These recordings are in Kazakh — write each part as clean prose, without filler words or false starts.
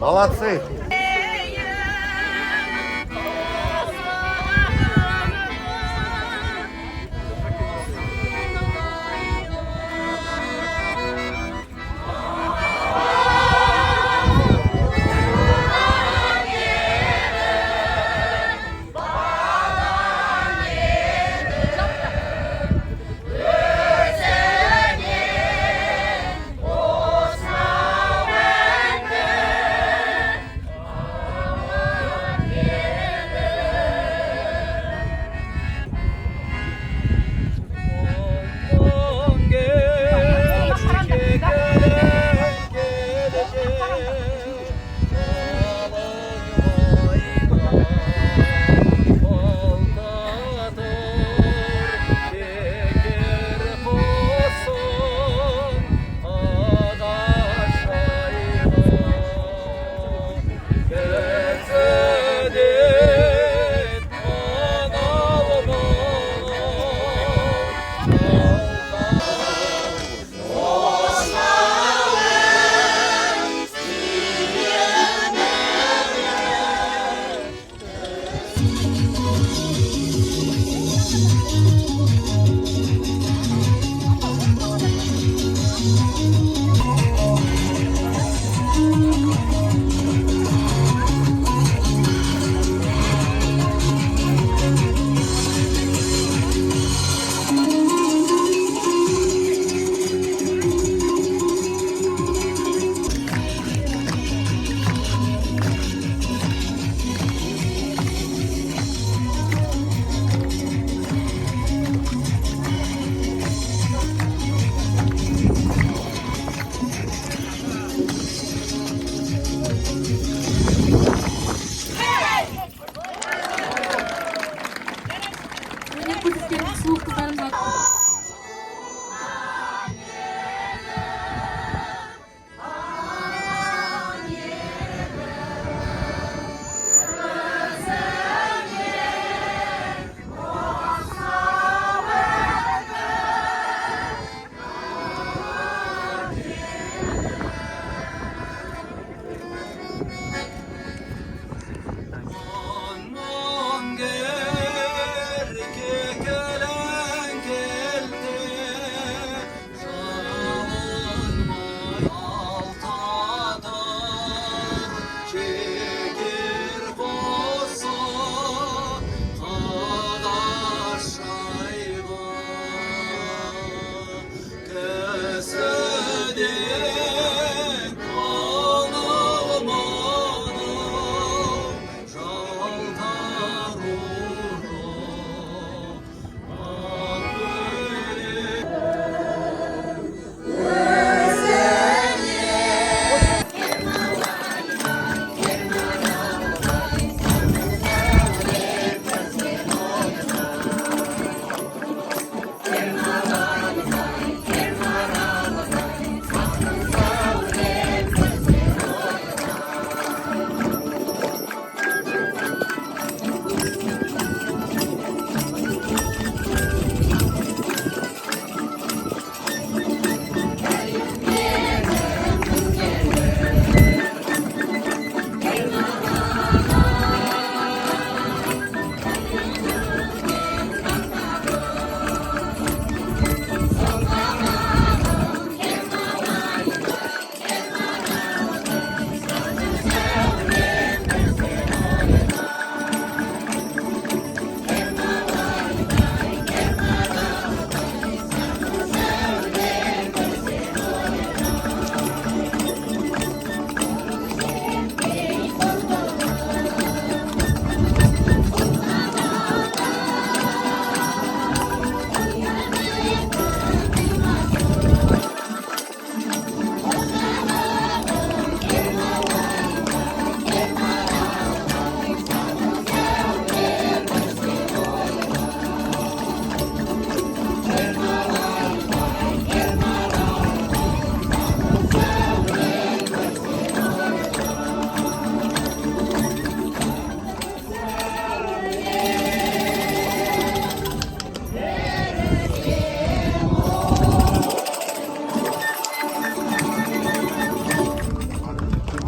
Молодцы!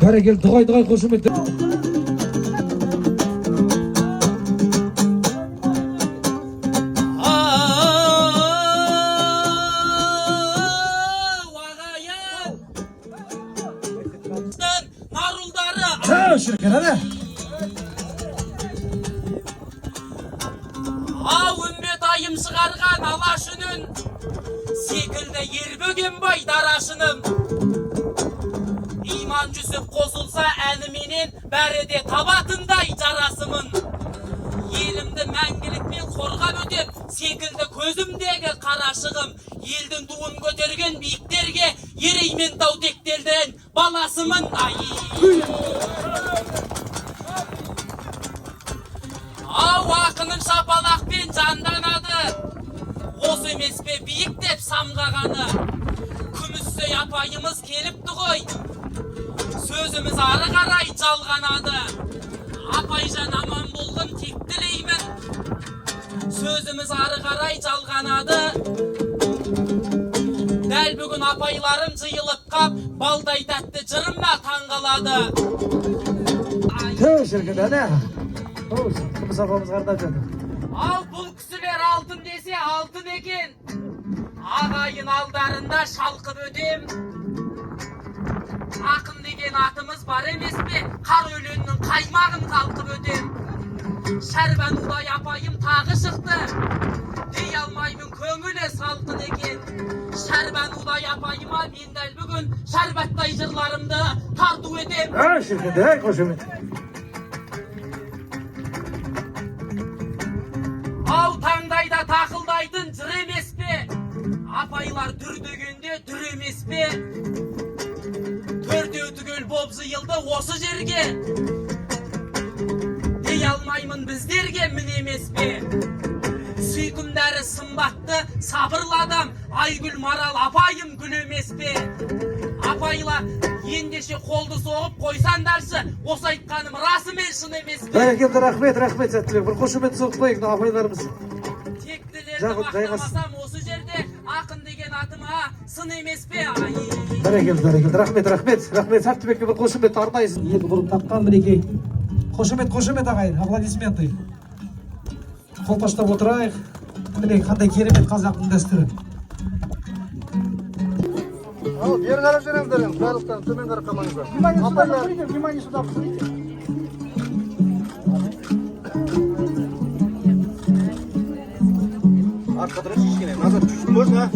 Бәрекелді, дұғай қошемет. Şirket hadi. Ümmet ayım çıkargan alaşının sekilde yer bögen bay daraşının İman cüsüp kosulsa eniminin bərede tabatınday jarasımın Elimde мәңгілікмен қорғап өтеп секілді көзімдегі қарашығым елдің туын көтерген биіктерге ереймен тау тектелден баласымын Ау ақының шапалақпен жанданады осы емес пе биік деп самғағаны күміссөй апайымыз келіпті ғой сөзіміз ары қарай жалғанады апайжан аман болғын тек тілеймін сөзіміз ары қарай жалғанады дәл бүгін апайларым жиылып қап балдай тәтті жырымға таңғалады Şirket hadi. Kımız apamız kardeş hadi. Ал бұл кісілер алтын десе алтын екен ағайын алдарында шалқып өтем ақын деген атымыз бар емес пе қар өлеңнің қаймағын қалқып өтем шәрбан ұлай апайым тағы шықты дей алмаймын көңілі салқын екен шәрбан ұлай апайыма мен дәл бүгін шәрбаттай жырларымды тарту етем Şirket hadi koşumet. Ау таңдайда тақылдайтын жыр емес пе апайлар дүр дегенде дүр емес пе төртеу түгел боп жиылды осы жерге дей алмаймын біздерге мін емес пе сүйкімдәрі сымбатты сабырлы адам Айгүл Марал апайым гүл емес пе апайлар ендеше қолды соғып қойсандаршы осы айтқаным расымен шын емес пе Бәрекелді, рахмет сәттілік. Bir koşumet soğuk koyun apaylarımız. тектілерді мақтамасам осы жерде ақын деген атыма сын емес пе Бәрекелді. Рахмет. Сәттібекке bir koşumet арнайсың. Екі бұрын тапқан мінекей. Koşumet ағайын. Аплодисменты. Қолпаштап отырайық. Міне қандай керемет қазақтың дәстүрі. Бері қарап жүріңіздер, барлықтан төмен қарап қалмаңыздар. Внимание сюда, посмотрите. Артқа тұрыңыз кішкене, назар чуть можно.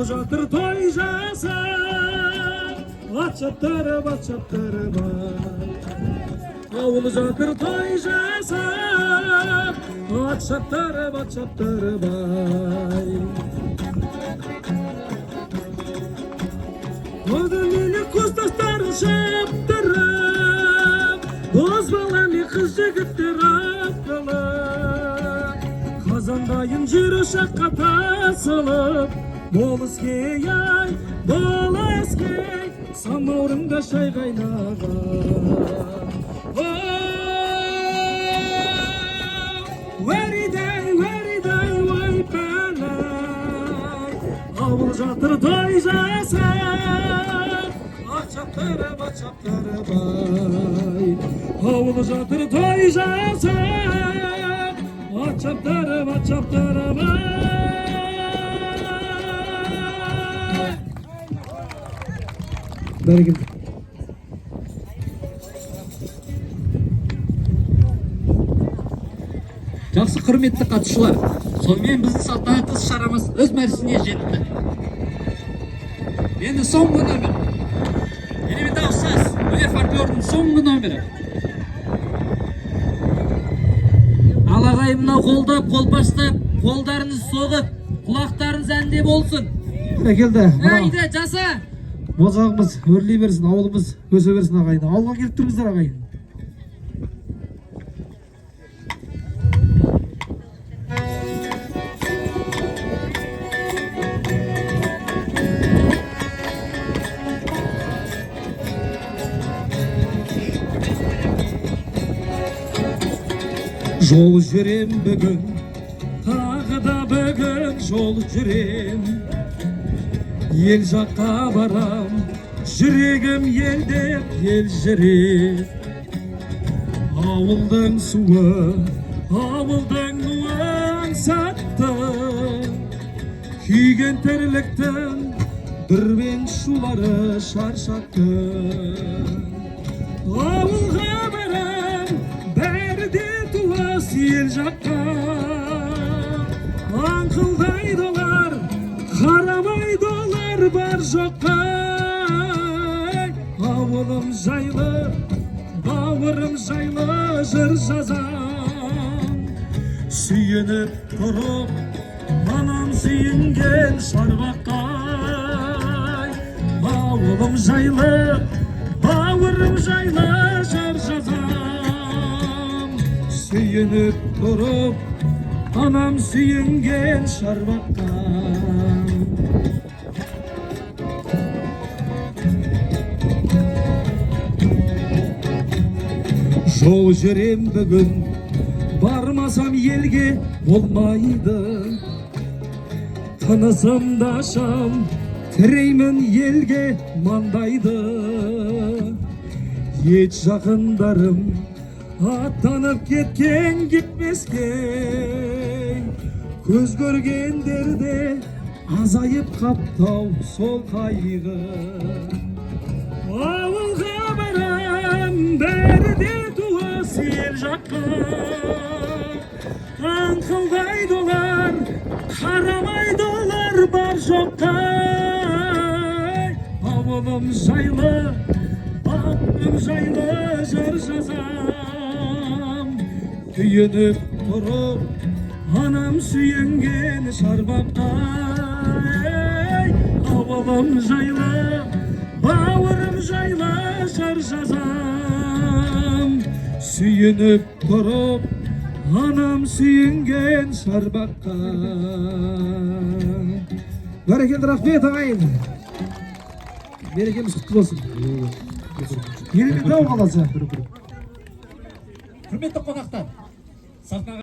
Жатыр той жасап, ат шаптырып, ауыл жатыр той жасап, ат шаптырып, одан елі көздастарын шаптырып, боз бала мен қыз жігіттер аптылып, қазандайын жер ошаққа тасылып, болыскей ай, болыскей, самаурында шай қайнаған. Уәридай, ой пәләй, ауыл жатыр той жасап, ат шаптырып, ай, ауыл жатыр той жасап, ат шаптырып, ай. Бәрекелді. Жақсы құрметті қатысушылар, сонымен біздің салтанатты шарамыз өз мәресіне жетті. Енді соңғы номер. Елеметі ұқсас, өнер фольклорының соңғы номері. Ал ағайын мынау қолдап, қолпаштап, қолдарыңыз соғып, құлақтарыңыз әнде болсын. Бәрекелді. Әйді, жаса! Бозағымыз өрлей берсін, ауылымыз өсе берсін ағайын. Ауылға келіп тұрыңыздар ағайын. Жол жүрем бүгін, тағы да бүгін жол жүрем. Ел жаққа барам, жүрегім елдеп ел жүрек. Ауылдың суы, ауылдың нуын сатты, күйген тірліктің дүрбен шулары шаршатты. Ауылға барам, бәрі де туыс ел жаққа, аңқылдайды олар, қарамайды олар бар жоққа. Ауылым жайлы, бауырым жайлы жыр жазам. Сүйеніп тұрып, анам сүйінген шарбақтай. Ауылым жайлы, бауырым жайлы жыр жазам. Сүйеніп тұрып, анам сүйінген шарбақтай. Жол жүрем бүгін, бармасам елге болмайды. Тынысымда шам, тіреймін елге маңдайды. Ет жақындарым аттанып кеткен кетмеске, көз көргендерде азайып қаптау сол қайғы. Ауылға барам, бәрі де туыс ел жаққа. Аңқылдайды олар, қарамайды олар бар жоққа. Ауылым жайлы, бауырым жайлы жыр жазам. Күйініп тұрып, анам сүйінген шарбақтай. Ауылым жайлы, бауырым жайлы жыр жазам. Сүйініп тұрып, анам сүйінген шарбақтай. Бәрекелді, рахмет ағайын. Берекеміз құтты болсын. Елемен дау қаласы. Құрметті қонақтар, сахнаға